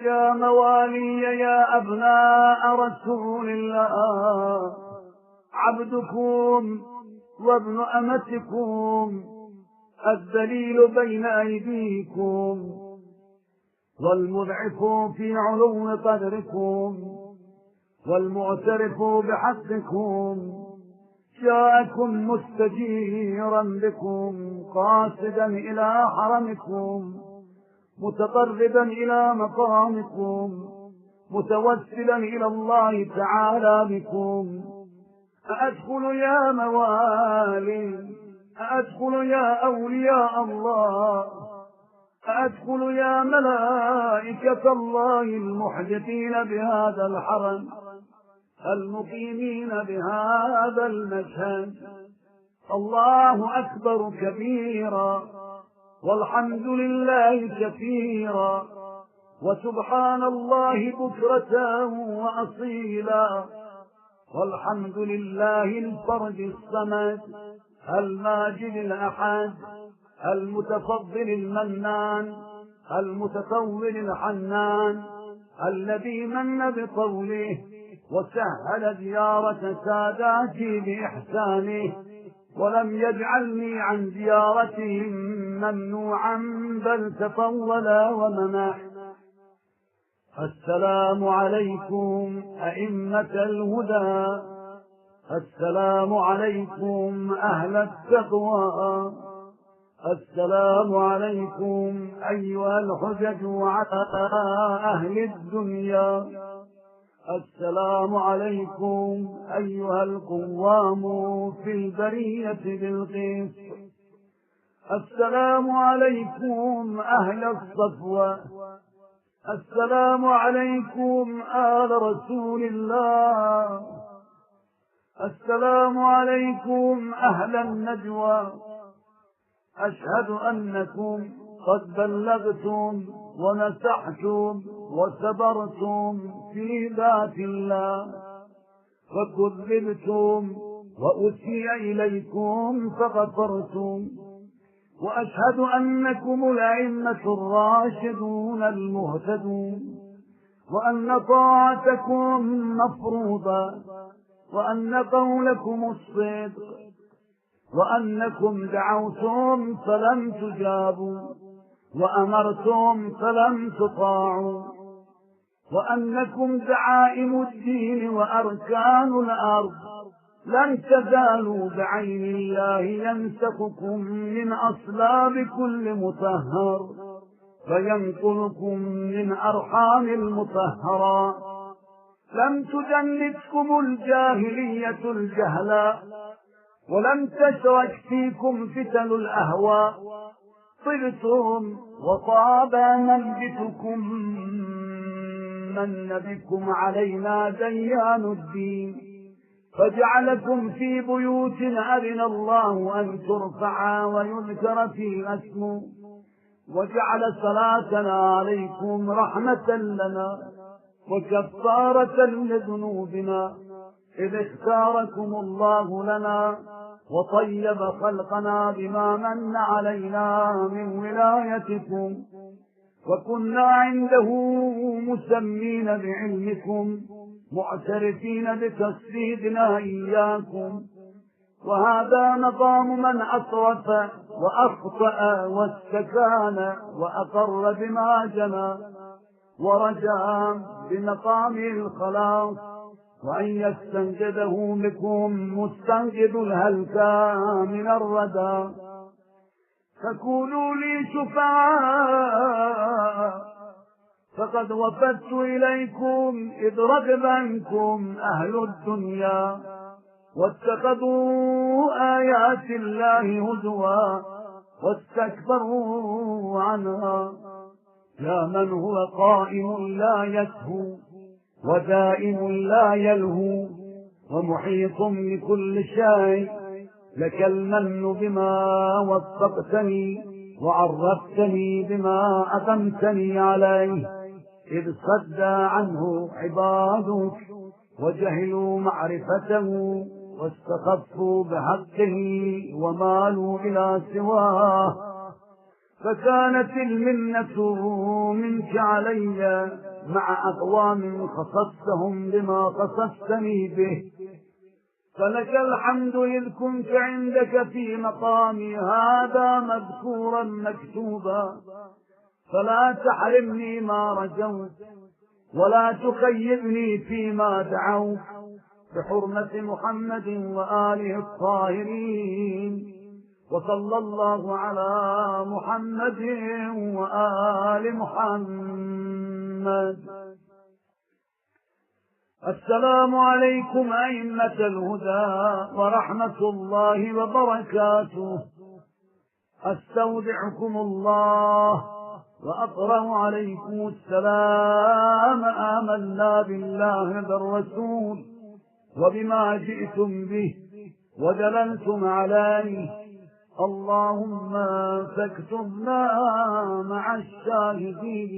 يا موالي يا أبناء رسول الله، عبدكم وابن أمتكم الذليل بين أيديكم والمضعف في علو قدركم والمعترف بحقكم جاءكم مستجيرا بكم قاصدا إلى حرمكم متقربا إلى مقامكم متوسلا إلى الله تعالى بكم. أأدخل يا موالي، أأدخل يا أولياء الله، أأدخل يا ملائكة الله المحدثين بهذا الحرم المقيمين بهذا المشهد؟ الله أكبر كبيرا والحمد لله كثيرا وسبحان الله بكرة وأصيلا، والحمد لله الفرد الصمد الماجد الأحد المتفضل المنان المتطول الحنان الذي من بقوله وسهل زيارة ساداتي بإحسانه ولم يجعلني عن زيارتهم ممنوعا بل تطول ومنح. السلام عليكم أئمة الهدى، السلام عليكم أهل التقوى، السلام عليكم أيها الحجج وعلى أهل الدنيا، السلام عليكم أيها القوام في البرية بالقسط، السلام عليكم أهل الصفوة، السلام عليكم آل رسول الله، السلام عليكم أهل النجوى. أشهد أنكم قد بلغتم ونسحتم وسبرتم في ذات الله وكذبتم وأسيء إليكم فغفرتم، وأشهد أنكم الأئمة الراشدون المهتدون وأن طاعتكم مفروضة وأن قولكم الصدق وأنكم دعوتم فلم تجابوا وأمرتم فلم تطاعوا وأنكم دعائم الدين وأركان الأرض لن تزالوا بعين الله ينسقكم من أصلاب كل مطهر فينقلكم من أرحام المطهرات. لم تجندكم الجاهلية الجهلاء ولم تشرك فيكم فتن الأهواء، طبتم وطاب منبتكم من بكم علينا ديان الدين، فجعلكم في بيوت أذن الله أن ترفع ويذكر فيها اسمه، وجعل صلاتنا عليكم رحمة لنا وكفارة لذنوبنا إذ اختاركم الله لنا وطيب خلقنا بما من علينا من ولايتكم، وكنا عنده مسمين بعلمكم معترفين بتصفيدنا إياكم. وهذا مقام من أسرف وأخطأ واستكان وأقر بما جنى ورجى بمقام الخلاص، وأن يستنجده بكم مستنجد الهلكى من الردى. فكونوا لي شفعاء فقد وفدت إليكم إذ رغب عنكم أهل الدنيا واتخذوا آيات الله هزوا واستكبروا عنها. يا من هو قائم لا يسهو ودائم لا يلهو ومحيط بكل شيء، لك المن بما وفقتني وعرفتني بما أقمتني عليه، إذ صد عنه عبادك وجهلوا معرفته واستخفوا بحقه ومالوا إلى سواه. فكانت المنة منك علي مع أقوام خصصتهم بما خصصتني به، فلك الحمد إذ كنت عندك في مقامي هذا مذكورا مكتوبا، فلا تحرمني ما رجوت ولا تخيبني فيما دعوت، بحرمة محمد وآله الطاهرين. وصلى الله على محمد وآل محمد. السلام عليكم أئمة الهدى ورحمة الله وبركاته. أستودعكم الله وأقرأ عليكم السلام. آمنا بالله بالرسول وبما جئتم به ودللتم عليه، اللهم فاكتبنا مع الشاهدين.